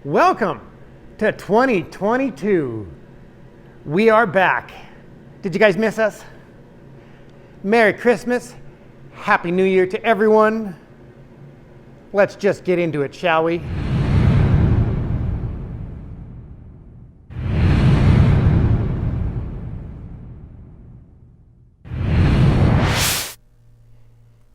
Welcome to 2022. We are back. Did you guys miss us? Merry Christmas. Happy New Year to everyone. Let's just get into it, shall we?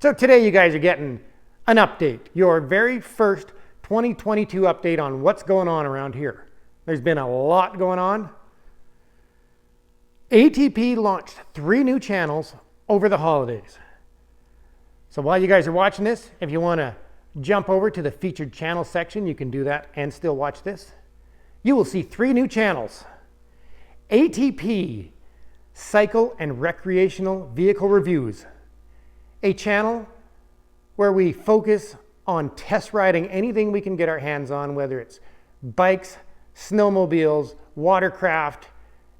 So today you guys are getting an update, your very first 2022 update on what's going on around here. There's been a lot going on. ATP launched 3 new channels over the holidays. So while you guys are watching this, if you want to jump over to the featured channel section, you can do that and still watch this. You will see 3 new channels. ATP, Cycle and Recreational Vehicle Reviews. A channel where we focus on test riding anything we can get our hands on, whether it's bikes, snowmobiles, watercraft,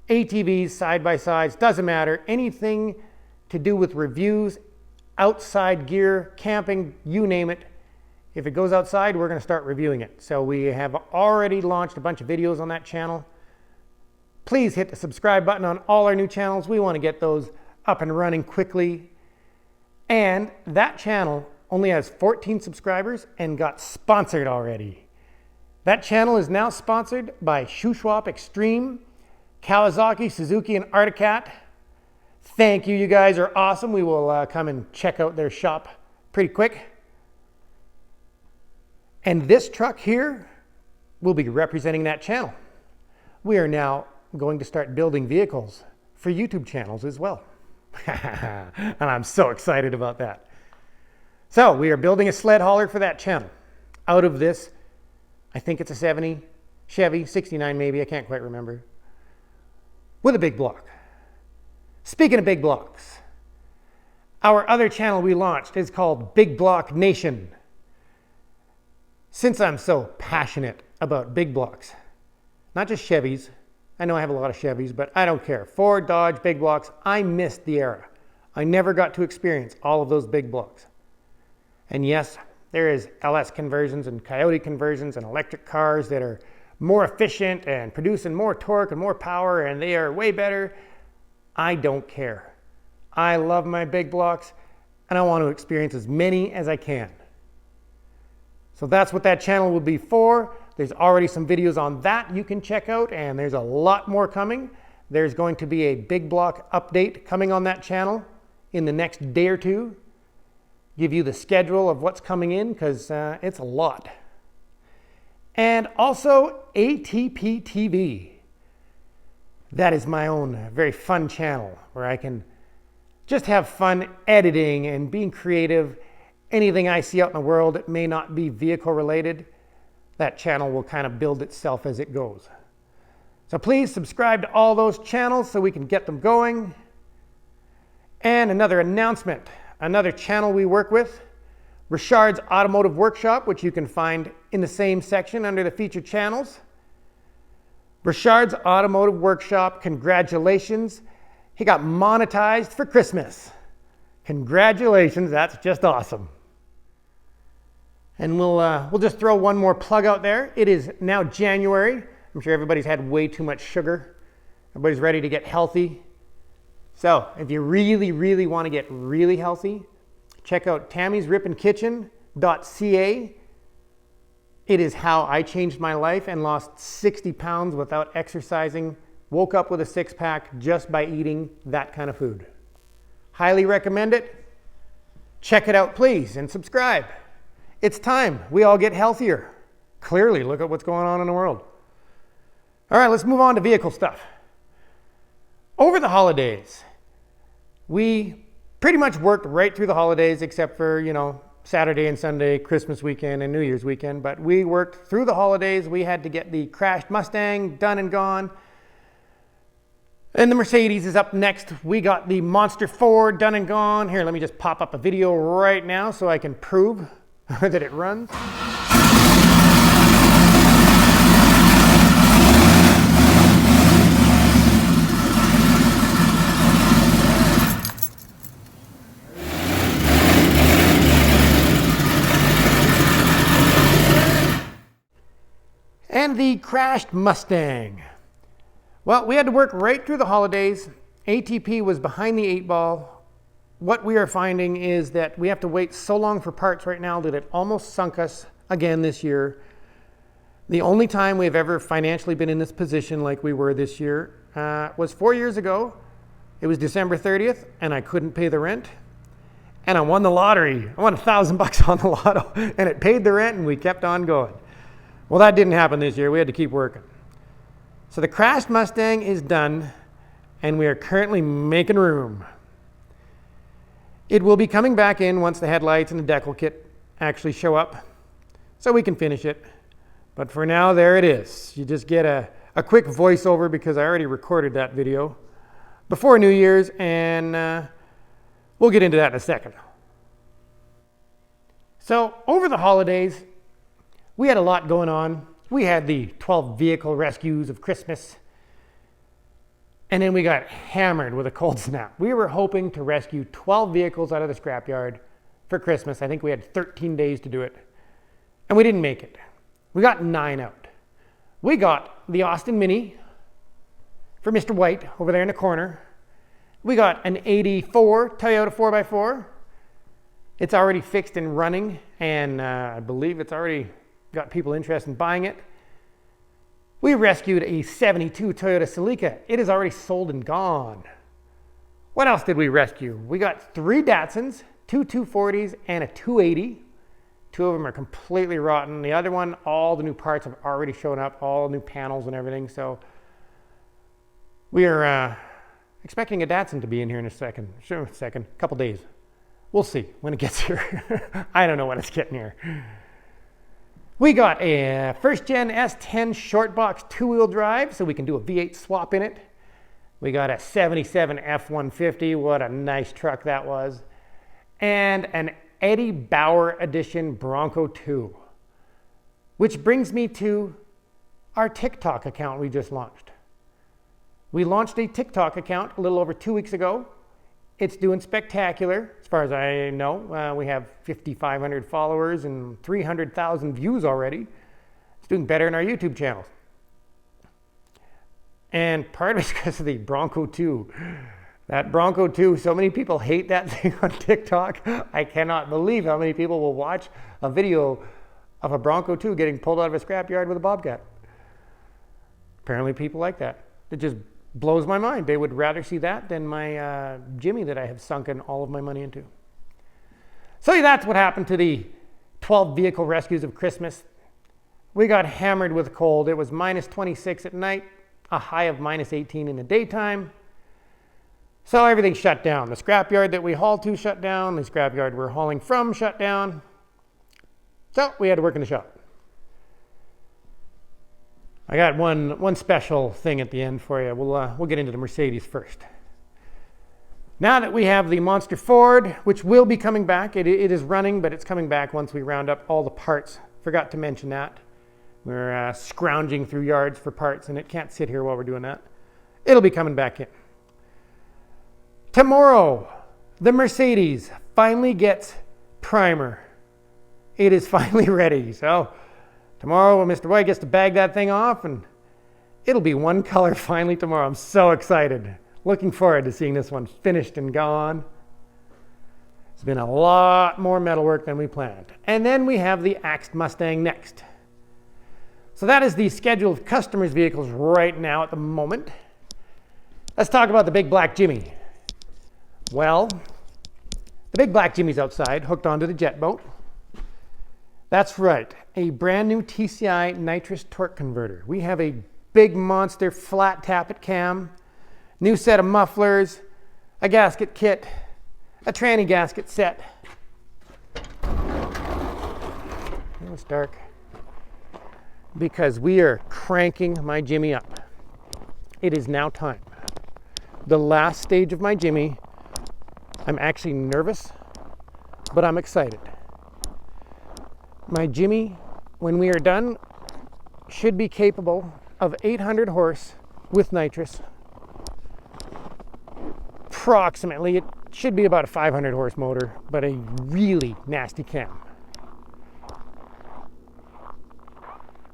ATVs, side-by-sides, doesn't matter. Anything to do with reviews, outside gear, camping, you name it. If it goes outside, we're going to start reviewing it. So we have already launched a bunch of videos on that channel. Please hit the subscribe button on all our new channels. We want to get those up and running quickly. And that channel only has 14 subscribers and got sponsored already. That channel is now sponsored by Shuswap Extreme, Kawasaki, Suzuki, and Articat. Thank you, you guys are awesome. We will come and check out their shop pretty quick. And this truck here will be representing that channel. We are now going to start building vehicles for YouTube channels as well. And I'm so excited about that. So we are building a sled hauler for that channel. Out of this, I think it's a 70 Chevy, 69 maybe, I can't quite remember, with a big block. Speaking of big blocks, our other channel we launched is called Big Block Nation. Since I'm so passionate about big blocks, not just Chevys, I know I have a lot of Chevys, but I don't care. Ford, Dodge, big blocks, I missed the era. I never got to experience all of those big blocks. And yes, there is LS conversions and Coyote conversions and electric cars that are more efficient and producing more torque and more power, and they are way better. I don't care. I love my big blocks, and I want to experience as many as I can. So that's what that channel will be for. There's already some videos on that you can check out, and there's a lot more coming. There's going to be a big block update coming on that channel in the next day or two. Give you the schedule of what's coming in, because it's a lot. And also ATP TV. That is my own very fun channel where I can just have fun editing and being creative. Anything I see out in the world that may not be vehicle related, that channel will kind of build itself as it goes. So please subscribe to all those channels so we can get them going. And another announcement, another channel we work with, Richard's Automotive Workshop, which you can find in the same section under the featured channels. Richard's Automotive Workshop, congratulations. He got monetized for Christmas. Congratulations, that's just awesome. And we'll just throw one more plug out there. It is now January. I'm sure everybody's had way too much sugar. Everybody's ready to get healthy. So if you really, really want to get really healthy, check out tammysripandkitchen.ca. It is how I changed my life and lost 60 pounds without exercising. Woke up with a 6-pack just by eating that kind of food. Highly recommend it. Check it out, please, and subscribe. It's time we all get healthier. Clearly, look at what's going on in the world. All right, let's move on to vehicle stuff. Over the holidays, we pretty much worked right through the holidays except for, Saturday and Sunday, Christmas weekend and New Year's weekend. But we worked through the holidays. We had to get the crashed Mustang done and gone. And the Mercedes is up next. We got the Monster Ford done and gone. Here, let me just pop up a video right now so I can prove that it runs. And the crashed Mustang. Well, we had to work right through the holidays. ATP was behind the 8 ball. What we are finding is that we have to wait so long for parts right now that it almost sunk us again this year. The only time we've ever financially been in this position like we were this year was 4 years ago. It was December 30th, and I couldn't pay the rent. And I won the lottery. I won $1,000 on the lotto, and it paid the rent, and we kept on going. Well, that didn't happen this year. We had to keep working. So the crashed Mustang is done, and we are currently making room. It will be coming back in once the headlights and the decal kit actually show up, so we can finish it. But for now, there it is. You just get a quick voiceover because I already recorded that video before New Year's, and we'll get into that in a second. So over the holidays, we had a lot going on. We had the 12 vehicle rescues of Christmas, and then we got hammered with a cold snap. We were hoping to rescue 12 vehicles out of the scrapyard for Christmas. I think we had 13 days to do it, and we didn't make it. We got 9 out. We got the Austin Mini for Mr. White over there in the corner. We got an 84 Toyota 4x4. It's already fixed and running, and I believe it's already got people interested in buying it. We rescued a 72 Toyota Celica. It is already sold and gone. What else did we rescue? We got 3 Datsuns, 2 240s, and a 280. 2 of them are completely rotten. The other one, all the new parts have already shown up, all new panels and everything. So we are expecting a Datsun to be in here in a couple days. We'll see when it gets here. I don't know when it's getting here. We got a first gen S10 short box 2-wheel drive, so we can do a V8 swap in it. We got a 77 F-150. What a nice truck that was. And an Eddie Bauer Edition Bronco 2. Which brings me to our TikTok account we just launched. We launched a TikTok account a little over 2 weeks ago. It's doing spectacular, as far as I know. We have 5,500 followers and 300,000 views already. It's doing better than our YouTube channel. And part of it's because of the Bronco 2. That Bronco 2, so many people hate that thing on TikTok. I cannot believe how many people will watch a video of a Bronco 2 getting pulled out of a scrapyard with a Bobcat. Apparently people like that. It just blows my mind. They would rather see that than my Jimmy that I have sunken all of my money into. So that's what happened to the 12 vehicle rescues of Christmas. We got hammered with cold. It was minus 26 at night, a high of minus 18 in the daytime. So everything shut down. The scrapyard that we hauled to shut down. The scrapyard we're hauling from shut down. So we had to work in the shop. I got one special thing at the end for you. We'll get into the Mercedes first. Now that we have the Monster Ford, which will be coming back, it is running, but it's coming back once we round up all the parts. Forgot to mention that. We're scrounging through yards for parts, and it can't sit here while we're doing that. It'll be coming back in. Tomorrow, the Mercedes finally gets primer. It is finally ready. So tomorrow, Mr. White gets to bag that thing off, and it'll be one color finally tomorrow. I'm so excited. Looking forward to seeing this one finished and gone. It's been a lot more metal work than we planned. And then we have the axed Mustang next. So that is the schedule of customers' vehicles right now at the moment. Let's talk about the big black Jimmy. Well, the big black Jimmy's outside, hooked onto the jet boat. That's right, a brand new TCI nitrous torque converter. We have a big monster flat tappet cam, new set of mufflers, a gasket kit, a tranny gasket set. It's dark. Because we are cranking my Jimmy up. It is now time. The last stage of my Jimmy. I'm actually nervous, but I'm excited. My Jimmy, when we are done, should be capable of 800 horse with nitrous. Approximately, it should be about a 500 horse motor, but a really nasty cam.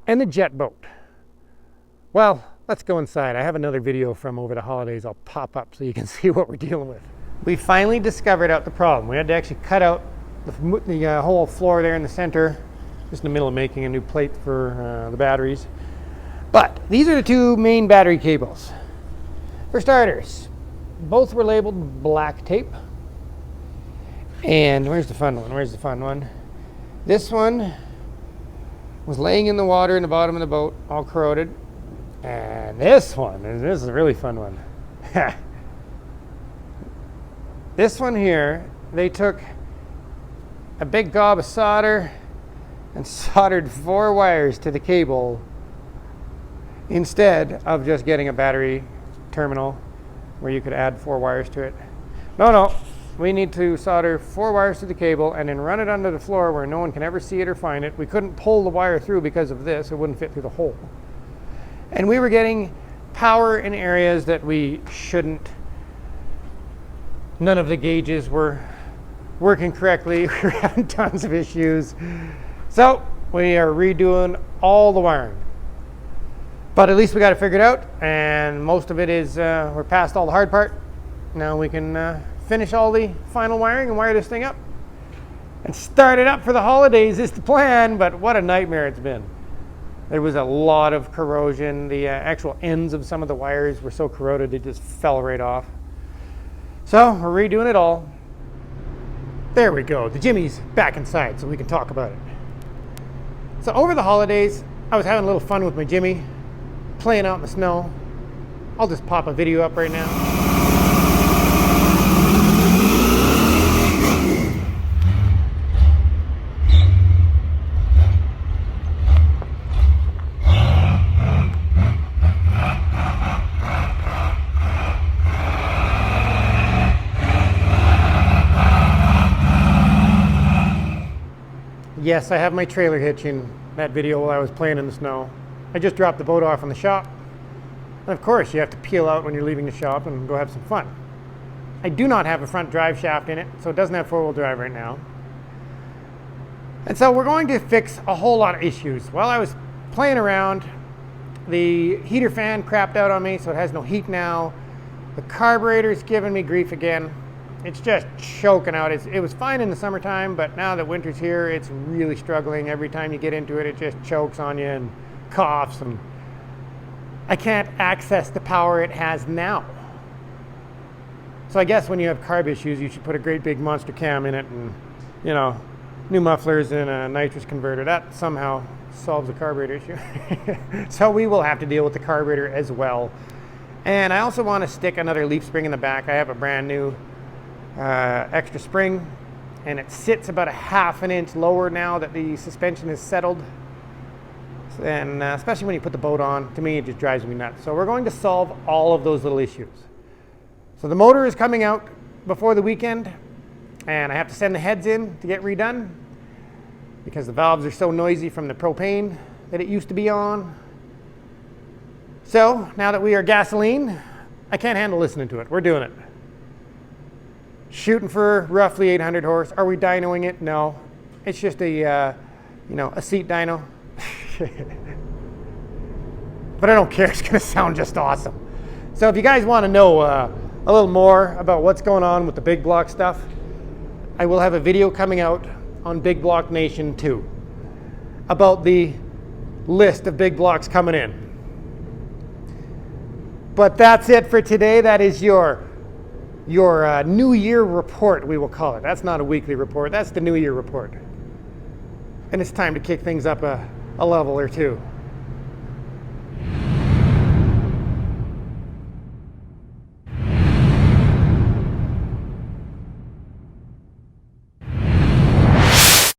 And the jet boat. Well, let's go inside. I have another video from over the holidays I'll pop up so you can see what we're dealing with. We finally discovered out the problem. We had to actually cut out the whole floor there in the center, just in the middle of making a new plate for the batteries. But these are the two main battery cables. For starters, both were labeled black tape. And where's the fun one? Where's the fun one? This one was laying in the water in the bottom of the boat, all corroded. And this one, this is a really fun one. This one here, they took a big gob of solder and soldered 4 wires to the cable instead of just getting a battery terminal where you could add 4 wires to it. No, we need to solder 4 wires to the cable and then run it under the floor where no one can ever see it or find it. We couldn't pull the wire through because of this. It wouldn't fit through the hole. And we were getting power in areas that we shouldn't. None of the gauges were working correctly. We were having tons of issues. So we are redoing all the wiring. But at least we got it figured out, and most of it is, we're past all the hard part. Now we can finish all the final wiring and wire this thing up. And start it up for the holidays is the plan, but what a nightmare it's been. There was a lot of corrosion. The actual ends of some of the wires were so corroded they just fell right off. So we're redoing it all. There we go. The Jimmy's back inside so we can talk about it. So over the holidays, I was having a little fun with my Jimmy, playing out in the snow. I'll just pop a video up right now. Yes, I have my trailer hitch in that video while I was playing in the snow. I just dropped the boat off in the shop. And of course, you have to peel out when you're leaving the shop and go have some fun. I do not have a front drive shaft in it, so it doesn't have 4-wheel drive right now. And so we're going to fix a whole lot of issues. While I was playing around, the heater fan crapped out on me, so it has no heat now. The carburetor's giving me grief again. It's just choking out. It was fine in the summertime, but now that winter's here, it's really struggling. Every time you get into it, it just chokes on you and coughs, and I can't access the power it has now. So I guess when you have carb issues, you should put a great big monster cam in it and, you know, new mufflers and a nitrous converter. That somehow solves the carburetor issue. So we will have to deal with the carburetor as well. And I also want to stick another leaf spring in the back. I have a brand new extra spring, and it sits about a ½ an inch lower now that the suspension is settled. And especially when you put the boat on, to me it just drives me nuts. So we're going to solve all of those little issues. So the motor is coming out before the weekend, and I have to send the heads in to get redone because the valves are so noisy from the propane that it used to be on. So now that we are gasoline, I can't handle listening to it. We're doing it. Shooting for roughly 800 horse. Are we dynoing it? No. It's just a, a seat dyno. But I don't care. It's going to sound just awesome. So if you guys want to know a little more about what's going on with the big block stuff, I will have a video coming out on Big Block Nation 2 about the list of big blocks coming in. But that's it for today. That is your New Year report, we will call it. That's not a weekly report. That's the New Year report. And it's time to kick things up a level or two.